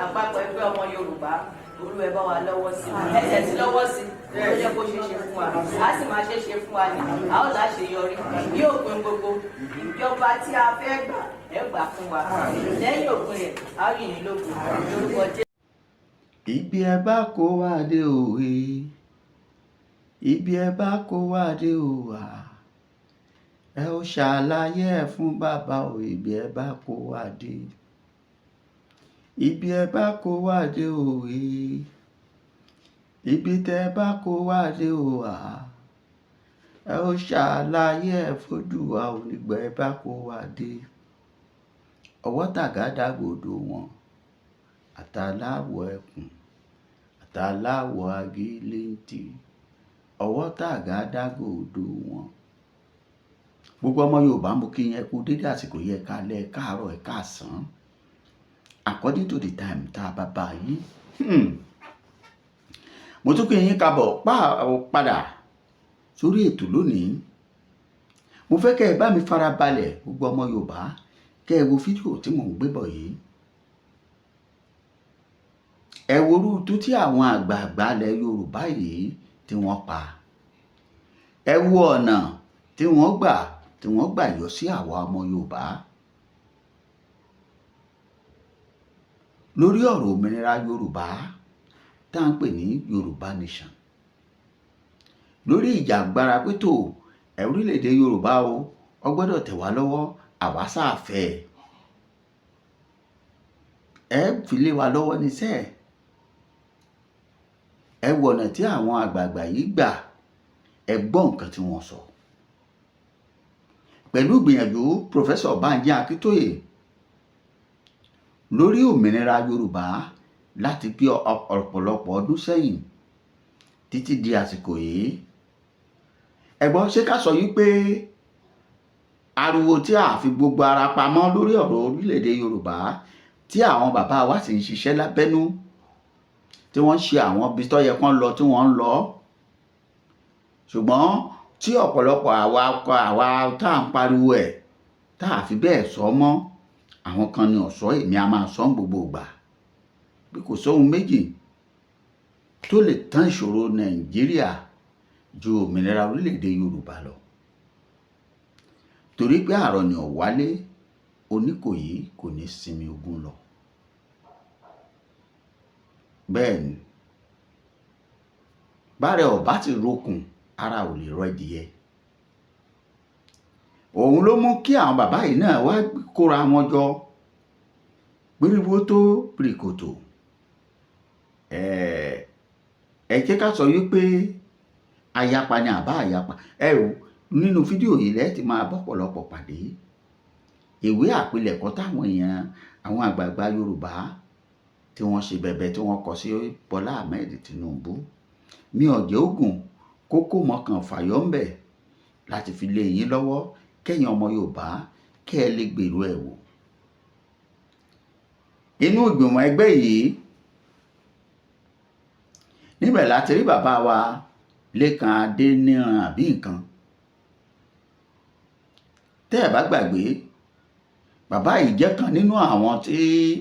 àpapọ̀ ẹgbẹ́ ọmọ Yorùbá Olúwa bá wa lọ́wọ́ sí ẹsẹ̀ tí lọ́wọ́ sí ó yẹ kó ṣe ṣe fún wa a sì máa ṣe ṣe fún wa ní a ó láṣeyọrí bí òpin gbogbo ìjọba tí a fẹ́ gbà ẹ gbà fún wa lẹ́yìn òpin rẹ̀ a ó yìn lógo lórúkọ Jésù. Ibi ẹ bá kó wá dé òwe, ibi ẹ bá kó wá dé òwà, ẹ ó ṣàlàyé ẹ fún bàbá o. Ibi ẹ bá kó wá dé, ibi ẹ bá kó wá dé òwe, ibi tẹ bá kó wá dé òwà, ẹ ó ṣàlàyé ẹ f'Olúwa o. Nígbà ẹ bá kó wá dé, ọwọ́ tàgádágodo wọn àtàláwọ̀ ẹkùn àtàláwọ̀ agíléntì, ọwọ́ tàgádágodo wọn. Gbogbo ọmọ Yorùbá mo kí yín kú dédé àsìkò yẹ káalẹ́ káàárọ̀ ẹ káàsán according to the time tá a bá bá yín. Mo tún kí yín kábọ̀ padà sórí ètò lónìí. Mo fẹ́ kẹ́ ẹ bá mi farabalẹ̀ gbogbo ọmọ Yorùbá kẹ́ ẹ wo fídíò tí mò ń gbé bọ̀ yìí. Ẹ wo rúùtù tí àwọn àgbààgbà ilẹ̀ Yorùbá yìí tí wọ́n pa. Ẹ wo ọ̀nà tí wọ́n gbà yọ sí àwa ọmọ Yorùbá lórí ọ̀rọ̀ òmìnira Yorùbá tá à ń pè ní Yorùbá Nation, lórí ìjàgbara pétò orílẹ̀-èdè Yorùbá o ọ gbọ́dọ̀ tẹ̀ wá lọ́wọ́ àwa sáàfẹ́ ẹ fi lé wa lọ́wọ́ níṣẹ́. Ẹ wo ọ̀nà tí àwọn àgbààgbà yìí gbà, ẹ gbọ́ nǹkan tí wọ́n sọ. Pẹ̀lú ìgbìyànjú Professor Banji Akintoye lórí òmìnira Yorùbá láti bí ọ̀pọ̀lọpọ̀ ọdún sẹ́yìn títí di àsìkò yìí. Ẹ gbọ́, ṣé ká sọ yìí pé ariwo tí a fi gbogbo ara pamọ́ lórí ọ̀rọ̀ orílẹ̀-èdè Yorùbá tí àwọn bàbá wa sì ń ṣiṣẹ́ lábẹ́nú tí wọ́n ṣe àwọn ibi tó yẹ kán lọ tí wọ́n ń lọ, ṣùgbọ́n tí ọ̀pọ̀lọpọ̀ àwa tá à ń pariwo ẹ̀ tá a fi bẹ́ẹ̀ sọ mọ́, àwọn kan ní ọ̀sọ́ èmi a máa sọ gbogbo ìgbà bí kò sóhun méjì tó lè tán ìṣòro Nàìjíríà ju òmìnira orílẹ̀-èdè Yorùbá lọ. Torí pé àrọ̀ ni ò wálé, Oníkòyí kò ní sinmi ogun lọ. Bẹ́ẹ̀ ni bárẹ̀ ọ̀bá ti rokùn ara ò lè rọ ẹdìyẹ. Òun ló mú kí àwọn bàbá yìí náà wá kóra wọn jọ gbéríwó tó pìrìkòtò. Ẹ jẹ́ ká sọ wípé ayapa ni àbá ayapa. Ẹ o nínú fídíò yìí lẹ́ẹ̀ ti máa bọ́pọ̀lọpọ̀ pàdé ìwé àpilẹ̀kọ táwọn èèyàn àwọn àgbààgbà Yorùbá tí wọ́n ṣe bẹ̀bẹ̀ tí wọ́n kọ sí Bọ́lá Ahmed Tinubu. Mi ò jẹ́ ògùn kókó mọ́kàn fàyọ́ ń bẹ̀ láti fi lé yín lọ́wọ́ kẹ́yìn ọmọ Yorùbá kẹ́ ẹ lè gbèrú ẹ̀ wò. Inú ìgbìmọ̀ ẹgbẹ́ yìí níbẹ̀ láti rí bàbá wa Lékan Adéníran àbí nǹkan. Tẹ́ ẹ bá gbàgbé, bàbá yìí jẹ́ kan nínú àwọn tí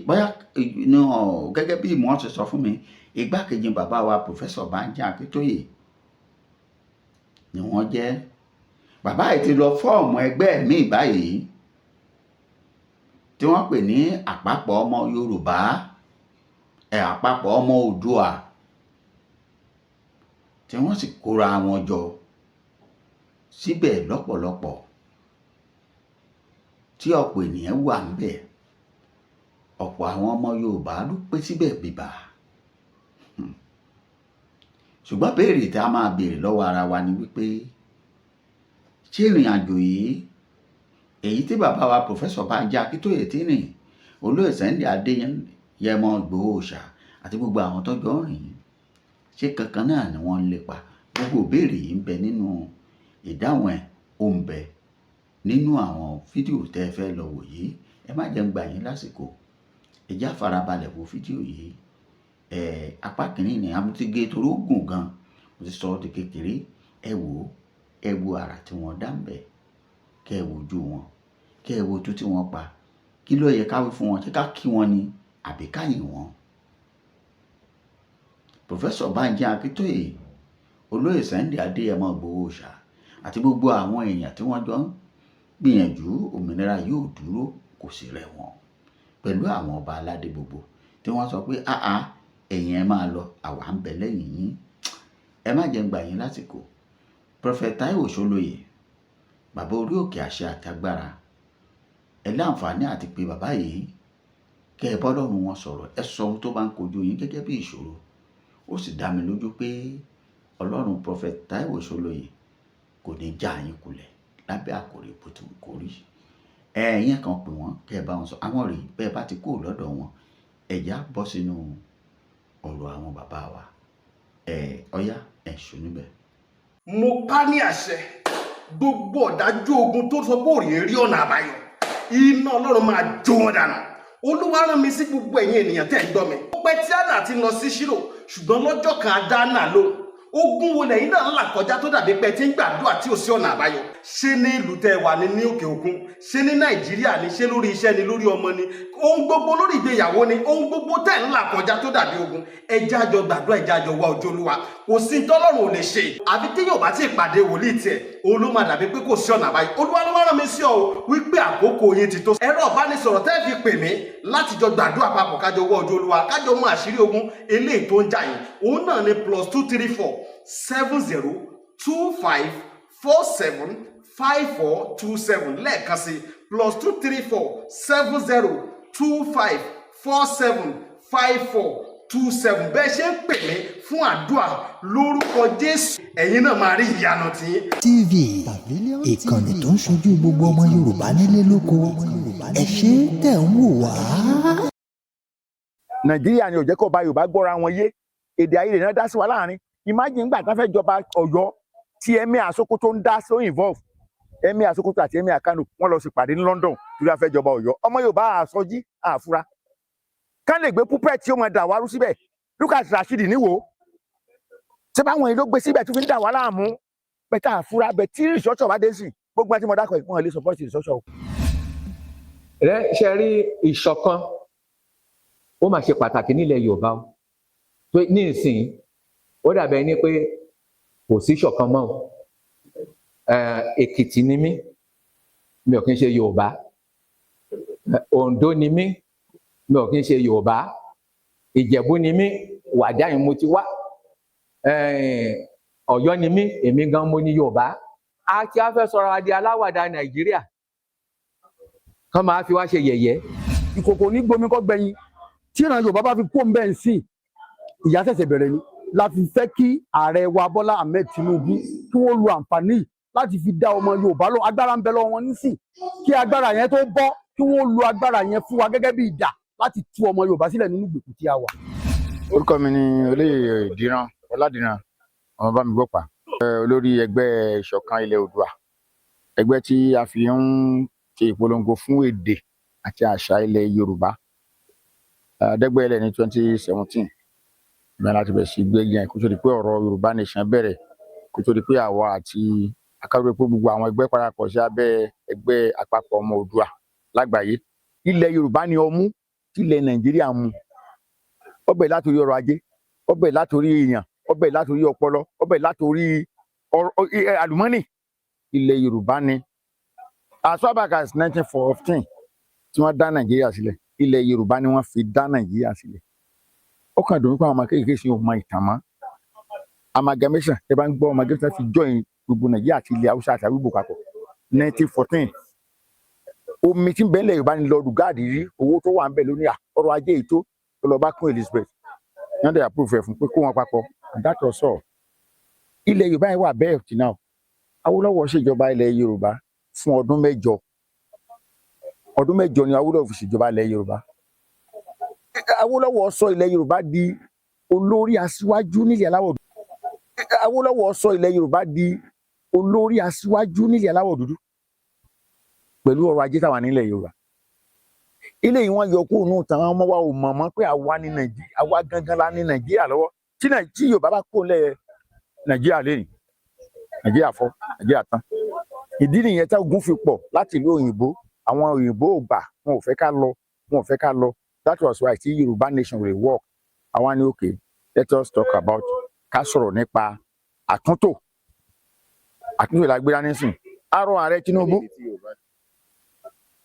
bóyá gẹ́gẹ́ bí ìmọ̀ ṣe sọ fún mi, igbákejì bàbá wa Professor Banji Akintoye ni wọ́n jẹ́. Bàbá yìí ti lọ fọ́ọ̀mù ẹgbẹ́ míì báyìí tí wọ́n pè ní àpapọ̀ ọmọ Yorùbá, àpapọ̀ ọmọ Oòduà, tí wọ́n sì kóra wọn jọ síbẹ̀ lọ́pọ̀lọpọ̀ tí ọ̀pọ̀ ènìyàn wà níbẹ̀. Ọ̀pọ̀ àwọn ọmọ Yorùbá ló pé síbẹ̀ bíbà. Ṣùgbọ́n béèrè tí a máa béèrè lọ́wọ́ ara wa ni wípé ṣé ìrìn àjò yìí èyí tí bàbá wa Professor Banji Akintoye tí rìn, Olóyè Sunday Adéyẹmọ Ìgbòho Òòṣà àti gbogbo àwọn tó jọ rìn, ṣé kankan náà ni wọ́n ń lépa? Gbogbo ìbéèrè yìí ń bẹ nínú ìdáhùn ẹ̀, ó ń bẹ nínú àwọn fídíò tẹ́ ẹ fẹ́ lọ wò yìí. Ẹ má jẹ́ ń gbà yín lásìkò, ẹ já farabalẹ̀ wo fídíò yìí. Apá kìíní ni a ti gé torí ó gùn gan, mo ti sọ ọ́ di kékeré. Ẹ wo àrà tí wọ́n dá ń bẹ̀, kẹ́ ẹ wojú wọn, kẹ́ ẹ wo ojú tí wọ́n pa. Kí ló yẹ ká wí fún wọn? Ṣé ká kí wọn ni àbí ká yìn wọ́n. Professor Banji Akíntóyè, olóyè Sunday Adéyẹmọ Ìgbòho Òòṣà àti gbogbo àwọn èèyàn tí wọ́n jọ ń gbìyànjú òmìnira yóò dúró kò sì rẹ̀ wọ́n, pẹ̀lú àwọn ọba aládé gbogbo tí wọ́n sọ pé ẹ̀yin ẹ máa lọ, àwa ń bẹ lẹ́yìn yín. Ẹ má jẹ́ ń gbà yín lásìkò. Prophet Taiwo Ṣólóyè, bàbá orí òkè àṣẹ àti agbára, ẹ láǹfààní àti pé bàbá yìí kẹ́ ẹ bọ́lọ́run wọn sọ̀rọ̀, ẹ sọ ohun tó bá ń kojú yín gẹ́gẹ́ bí ìṣòro. Ó sì dá mi lójú pé Ọlọ́run Prophet Taiwo Ṣólóyè kò ní já yín kulẹ̀ lábẹ́ àkòrí bó ti wù kó rí. Ẹ̀yin kan pè wọ́n kẹ́ ẹ bá wọn sọ, àwọn rèé bẹ́ẹ̀ bá ti kúrò lọ́dọ̀ wọn, ẹ̀já bọ́ sínú ọ̀rọ̀ àwọn bàbá wa. Ọ̀yá ẹ̀ṣọ́ níbẹ̀. Mo pa ní àṣẹ gbogbo ọ̀dájú ogun tó sọ pé òrìè rí ọ̀nà àbáyọ, iná Ọlọ́run máa jó wọn dànù. Olúwa rán mi sí gbogbo ẹ̀yin ènìyàn tẹ́ ẹ gbọ́ mi. Ó pẹ́ tí Hánà ti lọ sí Ṣílò, ṣùgbọ́n lọ́jọ́ kan á dá Hánà lóhùn. Ogun wo lẹ́yìn náà ń là kọjá tó dàbí pé tí ń gbàdúrà tí ò sí ọ̀nà àbáyọ? Ṣé ní ìlú tẹ́ wà ní òkè òkun? Ṣé ní Nàìjíríà ni? Ṣé lórí iṣẹ́ ni? Lórí ọmọ ni? Ohun gbogbo lórí ìgbéyàwó ni? Ohun gbogbo tẹ́ ń là kọjá tó dàbí ogun. Ẹ jẹ́ a jọ gbàdúrà, ẹ jẹ́ a jọ wá ojú Olúwa. Kò sí tọ́lọ́run ò lè ṣe. Àfi tí yóò bá ti pàdé wòlíì tiẹ̀, òun ló máa dàbí pé kò sí ọ̀nà àbáyọ. Olúwa ló wá rán mi sí ọ wípé àkókò yín ti tó. Ẹ̀rọ ìbánisọ̀rọ̀ tẹ́ fi pè mí láti jọ gbàdúrà papọ̀ kájọ wá ojú Olúwa, kájọ mú àṣírí ogun eléyìí tó ń jà yín. Òun náà ni +234 7024475427 lẹ́ẹ̀kan sí +234 7025475427. bẹ́ẹ̀ ṣe ń pè mí fún àdúrà lórúkọ Jésù, ẹ̀yin náà máa rí ìyanu tí. TV ìkànnì tó ń ṣojú gbogbo ọmọ Yorùbá nílé lóko, ẹ ṣé tẹ̀ ń wò wá. Nàìjíríà ni ò jẹ́ kó bá Yorùbá gbọ́ra wọn yé, èdè àìyedè náà dá sí wa láàrin. Imagine gbà tán fẹ́ jọba Ọ̀yọ́ tí Emir Sokoto ń dá sí involve. Emir Sokoto àti Emir Kano wọ́n lọ sí pàdé ní London tí wọ́n fẹ́ jọba Ọ̀yọ́. Ọmọ Yorùbá àsọjí àfúrá. Kán lè gbé púpẹ̀ tí ó mọ̀ dà wárú síbẹ̀. Lucas Rasheed níwò. Ṣé báwọn èèyàn ló gbé síbẹ̀ tó fi ń dà wá láàmú? Bẹ́tà àfúrá bẹ̀ tí ìṣọ́ṣọ̀ bá dé sí. Gbogbo àti mọ̀dákọ̀ ìpọ́n lè support ìṣọ́ṣọ̀. Ṣe rí ìṣọ̀kan ó máa ṣe pàtàkì nílẹ̀ Yorùbá o. Ní ìsìn ó dàbẹ̀ ní pé kò sí ìṣọ̀kan mọ́ o. Èkìtì ni mí, mi ò kí ń ṣe Yorùbá. Oǹdó ni mí, mi ò kí ń ṣe Yorùbá. Ìjẹ̀bú ni mí, Wàjáyìn mo ti wá. Ọ̀yọ́ ni mí, èmi gan mo ní Yorùbá. A ti á fẹ́ sọ̀rọ̀ adé aláwàdà Nàìjíríà kán máa fi wá ṣe yẹ̀yẹ́. Ìkòkò ní gbomi kọ́ gbẹ̀yìn tí ìran Yorùbá bá fi kó ń bẹ́ẹ̀ ń sìn, ìyà ṣẹ̀ṣẹ̀ bẹ̀rẹ̀ ni. La fi fẹ́ kí ààrẹ wa Bọ́lá Ahmed Tinubu kí wọ́n lo àǹfààní láti fi dá ọmọ Yorùbá lọ. Agbára ń bẹ lọ́wọ́ wọn nísìn, kí agbára yẹn tó bọ́ kí wọ́n lo agbára yẹn fún wa gẹ́gẹ́ bí ìdà láti tú ọmọ Yorùbá sílẹ̀ nínú ìgbèkùn tí a wà. Orúkọ mi ni olóyè Ìdíran Ọládìran ọmọ Bámigbọ́pá, olórí ẹgbẹ́ ìṣọ̀kan ilẹ̀ Oòduà, ẹgbẹ́ tí a fi ń ṣe ìpolongo fún èdè àti àṣà ilẹ̀ Yorùbá. Dẹ́gbẹ́lẹ̀ ní 2017 ìgbà láti bẹ̀rẹ̀ sí gbé yẹn kó tó di pé ọ̀rọ̀ Yorùbá nation bẹ̀rẹ̀, kó tó di pé àwa àti akárò pé gbogbo àwọn ẹgbẹ́ parapọ̀ sí abẹ́ ẹgbẹ́ àpapọ̀ ọmọ Oòduà lágbàáyé. Ilẹ̀ Yorùbá ni ọmú tí ilẹ̀ Nàìjíríà mu. Ọbẹ̀ látòrí ọrọ̀ ajé, ọbẹ̀ látòrí èèyàn, ọbẹ̀ látòrí ọpọlọ, ọbẹ̀ látòrí àlùmọ́nì. Ilẹ̀ Yorùbá ni. As far back as 1914 tí wọ́n dá Nàìjíríà sílẹ̀, ilẹ̀ Yorùbá ni wọ́n fi dá Nàìjíríà sílẹ̀. Ó kàn dùn pé àwọn ọmọ kékeré sí ọmọ ìtàn mọ́. Amalgamation ẹ bá ń gbọ́ amalgamation fi join gbogbo Nàìjíríà àti ilẹ̀ Haúsá àti Arúgbó papọ̀ 1914. Omi tí ń bẹ ilẹ̀ Yorùbá ni lọ́ọ̀dù gáàdì rí, owó tó wà ń bẹ lónìí ọrọ̀ ajé ètò tó lọ bá kún Elizabeth. Wọ́n dẹ̀ approve ẹ̀ fún pé kó wọn papọ̀. That was all. Ilẹ̀ Yorùbá yẹn wà bẹ́ẹ̀ tí náà. Awólọ́wọ̀ ṣèjọba ilẹ̀ Yorùbá fún ọdún 8. Ọdún 8 ni Awólọ́wọ̀ fi ṣèjọba ilẹ̀ Yorùbá. Awólọ́wọ̀ sọ ilẹ̀ Yorùbá di olórí aṣíwájú nílẹ̀ aláwọ̀ dúdú. Awólọ́wọ̀ sọ ilẹ̀ Yorùbá di olórí aṣíwájú nílẹ̀ aláwọ̀ dúdú pẹ̀lú ọrọ̀ ajé táwa nílẹ̀ Yorùbá. Ilé yìí wọ́n yọ kúrò nù tàn án ọmọ wa ò mọ̀ mọ́ pé àwa ní Nàìjíríà, àwa gangan la ní Nàìjíríà lọ́wọ́. Tí Yorùbá bá kó lẹ̀ Nàìjíríà lẹ́yìn, Nàìjíríà fọ́, Nàìjíríà tán. Ìdí nìyẹn tí ogun fi pọ̀ láti ìlú òyìnbó. Àwọn òyìnbó ò gbà, wọn ò fẹ́ ká lọ, wọn ò fẹ́ ká lọ. that was why tí Yorùbá nation will work àwọn ni okay let us talk about ká sọ̀rọ̀ nípa àtúntò la gbéra nísìn àrò ààrẹ Tinubu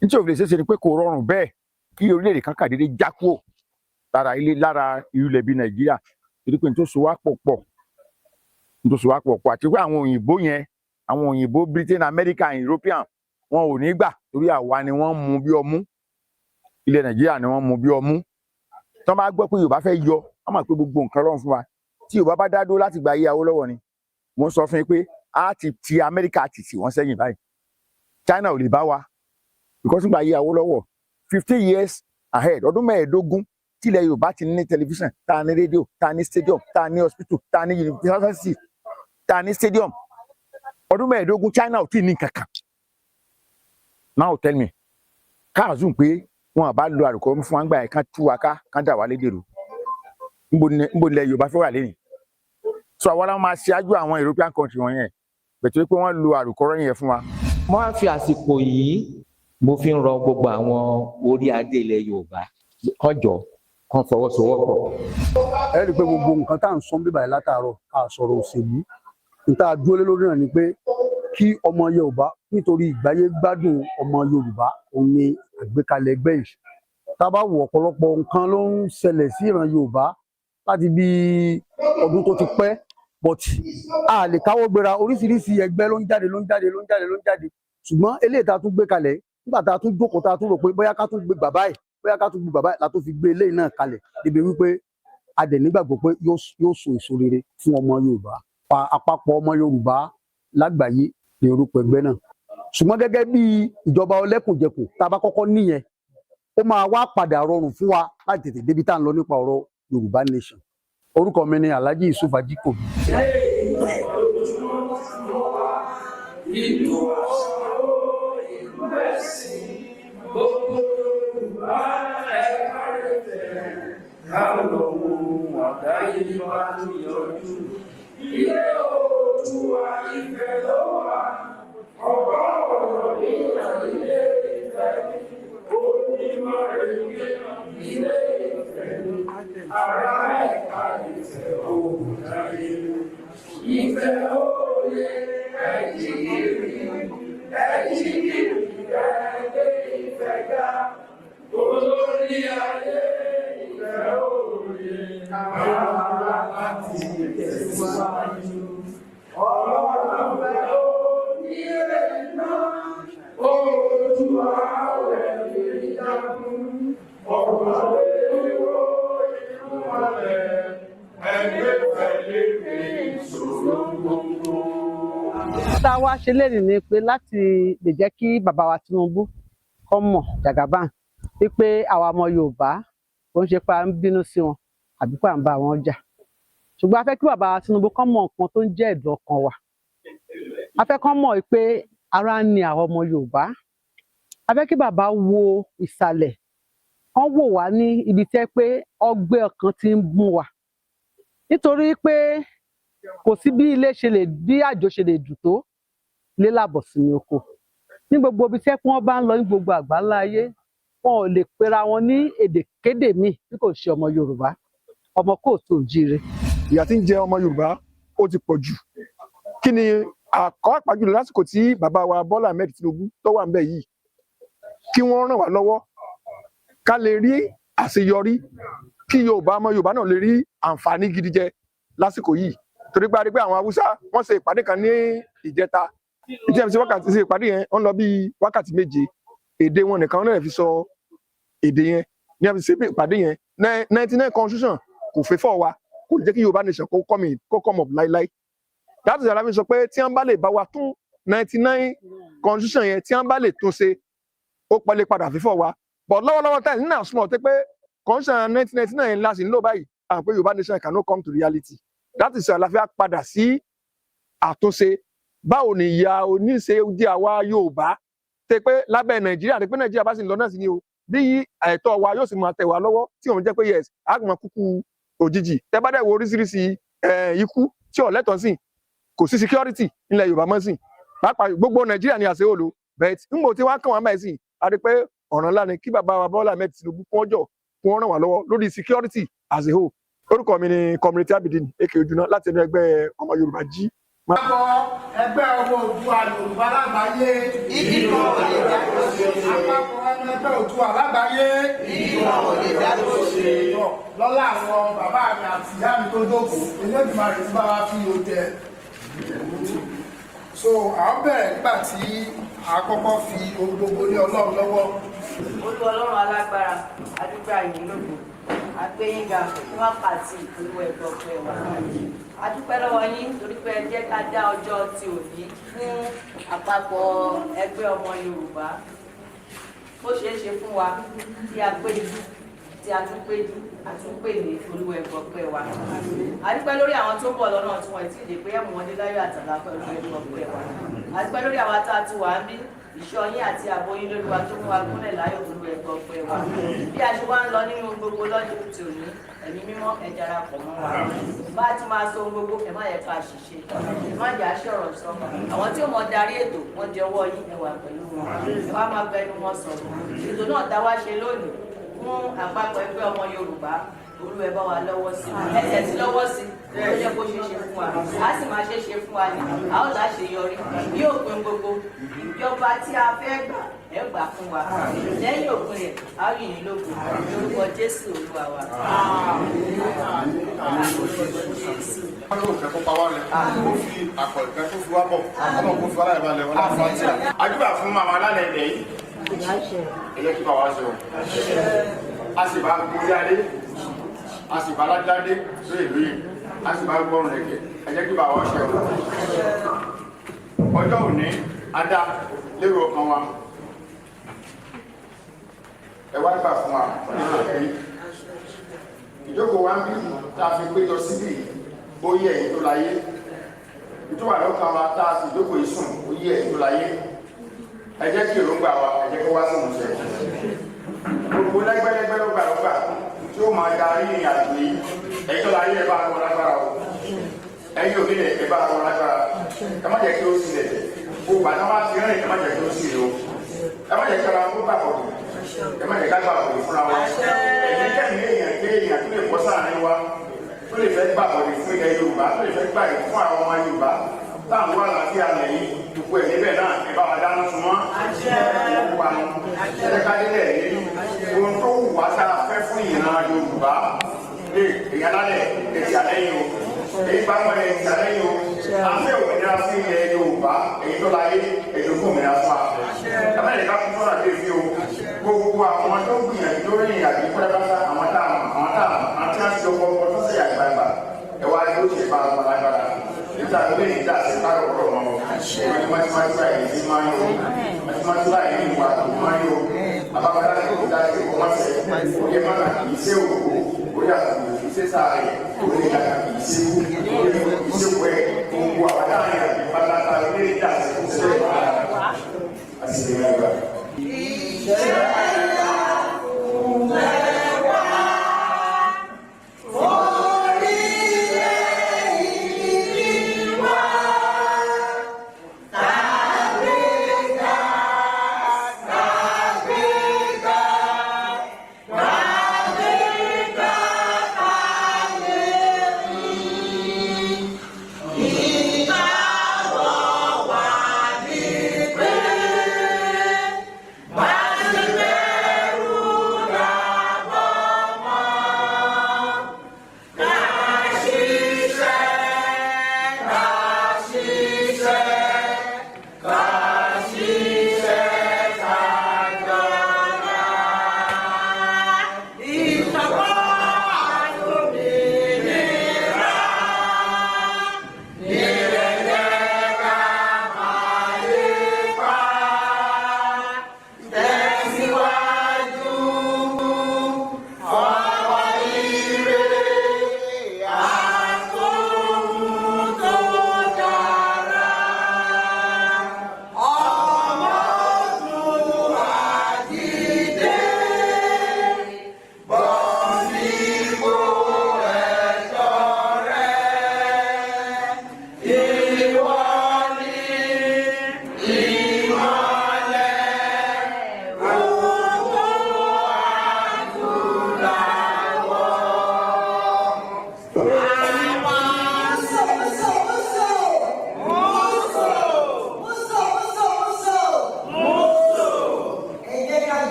nítorí òfin ṣeéṣe ni pé kò rọrùn bẹ́ẹ̀ kí orílẹ̀-èdè kan kàdédé já kúrò lára ilẹ̀ bí Nàìjíríà torí pé nítorí sowá pọ̀ àti pé àwọn òyìnbó Britain, America, European wọn ò ní gbà torí àwa ni wọ́n mú bí ọmú ilẹ̀ Nàìjíríà ni wọ́n mú bí ọmú tí wọ́n bá gbọ́ pé Yorùbá fẹ́ yọ wọ́n mọ̀ pé gbogbo nǹkan rọrùn fún wa tí Yorùbá bá dá dúró láti gba ayé Awólọ́wọ̀ ni mo ń sọ fún yín pé a ti Amẹ́ríkà ti tì wọ́n sẹ́yìn báyìí China ò lè bá wa because nígbà ayé Awólọ́wọ̀ 15 years ahead ọdún 15 tílẹ̀ Yorùbá ti ní tẹlifíṣàn tá a ní rédíò tá a ní stadium tá a ní hospital tá a ní university tá a ní stadium ọdún 15 China ò tí ì ní kankan now tell me káàzùn pé wọn bá lo àrùkọ fún wa gbà ẹ̀ kán tú wa kán dà wá lédèrú níbo ilẹ̀ Yorùbá fẹ́ wà lẹ́yìn so àwọn aláwọ̀ máa ṣáájú àwọn European country wọn yẹn bẹ̀tẹ̀ pé wọ́n lo àrùkọ yẹn fún wa. mo á fi àsìkò yìí mo fi ń rọ gbogbo àwọn orí adé ilẹ̀ Yorùbá kọjọ kan fọwọ́sowọ́pọ̀. ẹ rí i pé gbogbo nǹkan tá à ń sọ bíbá yìí látàárọ̀ ká sọ̀rọ̀ òṣèlú níta dúró lé lórí náà ni pé kí ọmọ Yorùbá nítorí ìgbáyé gbádùn ọmọ Yorùbá òun ni àgbékalẹ̀ ẹgbẹ́ yìí tá a bá wo ọ̀pọ̀lọpọ̀ nǹkan ló ń ṣẹlẹ̀ sí ìran Yorùbá láti bí ọdún tó ti pẹ́ but a lè káwọ́ gbéra oríṣiríṣi ẹgbẹ́ ló ń jáde ṣùgbọ́n eléyìí tá a tún gbé kalẹ̀ nígbà tá a tún jókòó tá a tún rò pé bóyá ká tún gbé bàbá yìí la tó fi gbé eléyìí náà kalẹ̀ débi wípé a dẹ̀ nígbàgbọ́ pé yóò so èso rere fún ọmọ Yorùbá àpapọ̀ ọmọ Yorùbá lágbàáyé ní orúkọ ẹgbẹ́ náà ṣùgbọ́n gẹ́gẹ́ bí ìjọba ọlẹ́kùnjẹkùn tá a bá kọ́kọ́ níyẹn ó máa wá padà rọrùn fún wa láti tètè débi tá à ń lọ nípa ọ̀rọ̀ Yorùbá nation orúkọ mi ni Alhaji Yusuf Ajikobi. Ilé Oòduà Ifẹ̀ ló wà, ọba ọ̀rọ̀ níyàn ilé Ifẹ̀, onímọ̀ èyí ilé Ifẹ̀, ará ẹ̀ka Ifẹ̀ òòdáyé. Ifẹ̀ òye ẹ̀jìgìrì ẹ̀ẹ́dẹ́ Ifẹ̀ ga, olórí ayé Ifẹ̀ òye àwọn láti tẹ̀síwájú. Ọlọ́run fẹ́ onílé náà, Oòduà rẹ̀ lè jagun. Ọ̀pọ̀ ewúro inú ọ̀lẹ̀, ẹgbẹ́ pẹ̀lú ìṣòro gbogbo. Tá a wá ṣe lénìí ni pé láti lè jẹ́ kí bàbá wa Tinubu kó mọ̀ Jagaban wípé àwa ọmọ Yorùbá kò ń ṣe pé à ń bínú sí wọn àbí pé à ń bá wọn jà ṣùgbọ́n a fẹ́ kí bàbá Tinubu kó mọ̀ nǹkan tó ń jẹ́ ẹ̀dùn ọkàn wa a fẹ́ kó mọ̀ pé ara ń ni àwọn ọmọ Yorùbá a fẹ́ kí bàbá wo ìsàlẹ̀ kán wò wá ní ibi tẹ́ pé ọgbẹ́ ọkàn ti ń mú wa nítorí pé kò sí bí ilé ṣe lè bí àjò ṣe lè dùn tó ilé làbọ̀ sí ní oko ní gbogbo ibi tẹ́ pé wọ́n bá ń lọ ní gbogbo àgbáńlá ayé wọn ò lè pera wọn ní èdèkédè míì bí kò ṣe ọmọ Yorùbá ọmọ kóòtù òjíire. ìyà tí ń jẹ ọmọ Yorùbá ó ti pọ̀ jù kí ni àpàjùlọ lásìkò tí bàbá wa Bọ́lá Ahmed Tinubu tó wà ńbẹ̀ yìí kí wọ́n ràn wá lọ́wọ́ ká lè rí àṣeyọrí kí ọmọ Yorùbá náà lè rí àǹfààní gidi jẹ lásìkò yìí torí pé a rí pé àwọn Haúsá wọ́n ṣe ìpàdé kan ní ìjẹta wákàtí ṣe ìpàdé yẹn wọ́n lọ bí wákàtí méje èdè wọn nìkan náà fi sọ èdè yẹn ní a fi ṣe ìpàdé yẹn 99 constitution kò fẹ́ fọ́ wa kò jẹ́ kí Yorùbá nation kó come up láíláí láti ṣàlàyé mi sọ pé tí wọ́n bá lè bá wa tún 99 constitution yẹn tí wọ́n bá lè tún ṣe ó pẹ́lẹ́ padà fífọ́ wa but lọ́wọ́lọ́wọ́ táyì nínú àwọn súnmọ́ pé constitution 1999 yẹn láti nílò báyìí àwọn pé Yorùbá nation cannot come to reality láti ṣàlàyé padà sí àtúnṣe báwo ni ìyà oníṣe jẹ́ àwa Yorùbá tẹ pé lábẹ́ Nàìjíríà tẹ pé Nàìjíríà bá sì ń lọ náà sí ni o bí ẹ̀tọ́ wa yóò sì máa tẹ̀ wá lọ́wọ́ tí òun jẹ́ pé yes àgbọn kúkú òjijì tẹ bá dẹ̀ wo oríṣiríṣi ikú tí ò lẹ́tọ̀ọ́ sí kò sí security nílẹ̀ Yorùbá mọ́ sí pàápàá gbogbo Nàìjíríà ni àṣẹ òòlù bẹ́ẹ̀ nígbà tí wọ́n kàn wọ́n báyìí sí a rí pé ọ̀ràn ńlá ni kí bàbá wa Bọ́lá Ahmed Tinubu kún ọjọ́ kí wọ́n ràn wá lọ́wọ́ lórí security as a whole. Orúkọ mi ni Community Abidin Eke Ojuna láti ẹnu ẹgbẹ́ ọmọ Yorùbá jí. Àpapọ̀ ẹgbẹ́ ọmọ Oòduà Yorùbá lágbàáyé. Ìdíkọ̀ òde dájọ́ ṣe. Àpapọ̀ ẹgbẹ́ Oòduà lágbàáyé. Ìdíkọ̀ òde dájọ́ ṣe. Lọ́lá àwọn bàbá mi àti ìyá mi tó jókòó, Elédùmarè ti bá wa fi òde. So à ń bẹ̀rẹ̀ nígbà tí a kọ́kọ́ fi ohun gbogbo lé Ọlọ́run lọ́wọ́. Olú Ọlọ́run alágbára, adúgbò àyìn lógo, àgbéyìnga, wákàtí Olúwa ẹ̀gbọ́ pẹ́ wa. A dúpẹ́ lọ́wọ́ yín torí pé ẹ jẹ́ ká dá ọjọ́ ti òní fún àpapọ̀ ẹgbẹ́ ọmọ Yorùbá. Ó ṣeé ṣe fún wa tí a péjú, tí a tún péjú, a tún pè ní Olúwa ẹ̀gbọ́ pẹ́ wa. A dúpẹ́ lórí àwọn tó ń bọ̀ lọ́nà tí wọ́n ti dè pé ẹ̀mú wọn dé láyọ̀ àtàlà pẹ̀lú ẹ̀gbọ́ pẹ́ wa. A dúpẹ́ lórí àwọn tá a ti wà ń bí. Ìṣọ́ yín àti ààbò yín lórí wa tó mú wa gúnlẹ̀ láyọ̀ Olúwa ẹ̀gbọ́ pẹ́ wa. Bí a ṣe wá ń lọ nínú gbogbo lọ́jọ́ tòní, ẹ̀mí mímọ́ ẹ darapọ̀ mọ́ wa. Bá a ti máa sọ ohun gbogbo ẹ má yẹ ká ṣìṣe. Ẹ má jà ṣọ̀rọ̀ sọ. Àwọn tí ó mọ darí ètò wọ́n jẹ ọwọ́ yín ẹ wà pẹ̀lú wọn. Ẹ wá máa bẹnu wọn sọ̀rọ̀. Ètò náà tá wá ṣe lónìí fún àpapọ̀ ẹgbẹ́ ọmọ Yorùbá. Olúwa ẹ bá wa lọ́wọ́ sí i. Ẹsẹ̀ sí lọ́wọ́ sí i. Ó yẹ kó ṣe ṣe fún wa. A sì máa ṣe ṣe fún wa ní. A ó láṣeyọrí. Bí òpin gbogbo ìjọba tí a fẹ́ gbà ẹ gbà fún wa. Lẹ́yìn òpin rẹ̀, a ó yìn lógo. Lórúkọ Jésù Olúwa wa. Àdúrà fún màmá alálẹ̀ ilẹ̀ yìí. Ẹ̀yẹ́ kí bàbá ṣe o. A sì bá gbórí adé, a sì bá ládé sórí ìlú yìí, a sì bá gbọ́rùn lẹ̀kẹ̀. Ẹ̀yẹ́ kí bàbá ṣe o. Ọjọ́ òní, a dá lérò ọkàn wa. Ẹ wá gbà fún wa nínú ẹ̀rí. Ìjókòó wa ń bí tá a fi péjọ síbí ó yẹ èyí tó láyé. Ìtúwà lọ́kàn wa tá a sì jókòó yìí sùn ó yẹ èyí tó láyé. Ẹ jẹ́ kí èròǹgbà wa ẹ jẹ́ kó wá sí ìmúṣẹ. Gbogbo lẹ́gbẹ́lẹ́gbẹ́ lọ́gbàlọ́gbà tí ó máa darí ìrìn àjò yìí ẹ̀yìn tó láyé ẹ bá wọn lágbára o. Ẹ̀yin òbílẹ̀ ẹ bá wọn lágbára. Ẹ má jẹ́ kí ó sílẹ̀. Gbogbo àti wọn ti rìn ẹ má jẹ́ kí ó sílẹ̀ o. Ẹ má jẹ́ kí ara wọn bá bọ̀ ẹ má jẹ́ ká gbà bọ̀ fúnra wa. Ẹ̀yin kẹ́mi èèyàn tó lè bọ́ sáàrin wa tó lè fẹ́ gbà bọ̀ fún ilẹ̀ Yorùbá tó lè fẹ́ gbà fún àwọn ọmọ Yorùbá táwọn wà láti àlẹ́ yìí gbogbo ẹ̀ níbẹ̀ náà ẹ bá wa dáná sun mọ́. Gbogbo àwọn ẹ̀ẹ́dẹ́gbẹ́lẹ́ yìí ohun tó wù wá tá a fẹ́ fún ìran Yorùbá lè èyàn lálẹ́ ètì àlẹ́yìn o èyí bá wọn ètì àlẹ́yìn o afẹ́ òmìnira sí ilẹ̀ Yorùbá èyí tó láyé èyí tó òmìnira fún wa. Ẹ̀mẹ́lẹ̀ ká fún sọ́nà débi o gbogbo àwọn tó gbìyànjú lórí ìyàgbé pẹ́lẹ́pẹ́lẹ́ àwọn táàmù àti àti ọkọ̀ ọkọ̀ tó ṣe àgbàgbà ẹ̀wá ni ó ṣe bá wọn lágbára nígbà tó lè nígbà tí ká lọ́kọ̀ wọn o mọ́tímọ́tímọ́ yìí ti máa ń yọ mọ́tímọ́tímọ́ yìí ní ìwà tó máa ń yọ àbábádá tó kó dájú kó wọ́n sẹ́ oyè mọ́nà kì í ṣe òkú oyè àkùkù kì í ṣe sáré oyè ìyàgà kì í ṣe kú oyè kì í ṣe wẹ́ gbogbo àwọn dáhùn yàrá ìbátanà lórí ìjà tó ṣe é wà àti ìrìnàgbà.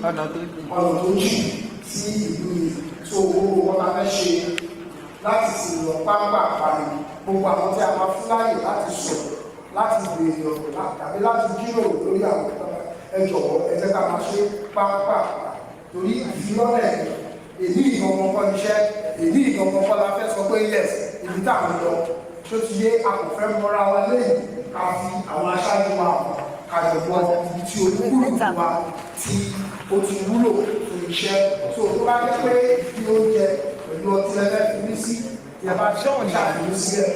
ọ̀nà tó jù sí ìlú tó gbogbo wọn la fẹ́ ṣe láti sì lọ pápá àpárí gbogbo àwọn tí a máa fún láyè láti sọ̀rọ̀ láti béèrè ọ̀rọ̀ tàbí láti jíròrò lórí àwọn ẹ jọ̀wọ́ ẹ jẹ́ ká máa ṣe pápá àpá torí ìfilọ́lẹ̀ èyí ìgbọ̀ngàn kọ́ níṣẹ́ èyí ìgbọ̀ngàn kọ́ la fẹ́ sọ pé yes ibi tá à ń lọ tó ti yé akọ̀fẹ́ mọ́ra wa lẹ́yìn ká fi àwọn aṣáájú wa kàjọ̀gbọ́ ibi tí olúkúlùkù wa tí ó ti wúlò fún iṣẹ́ tó tó bá jẹ́ pé bí oúnjẹ pẹ̀lú ọtí ẹgbẹ́ fi mí sí ìyàbá ṣọ́ọ̀ṣà fi mí sílẹ̀.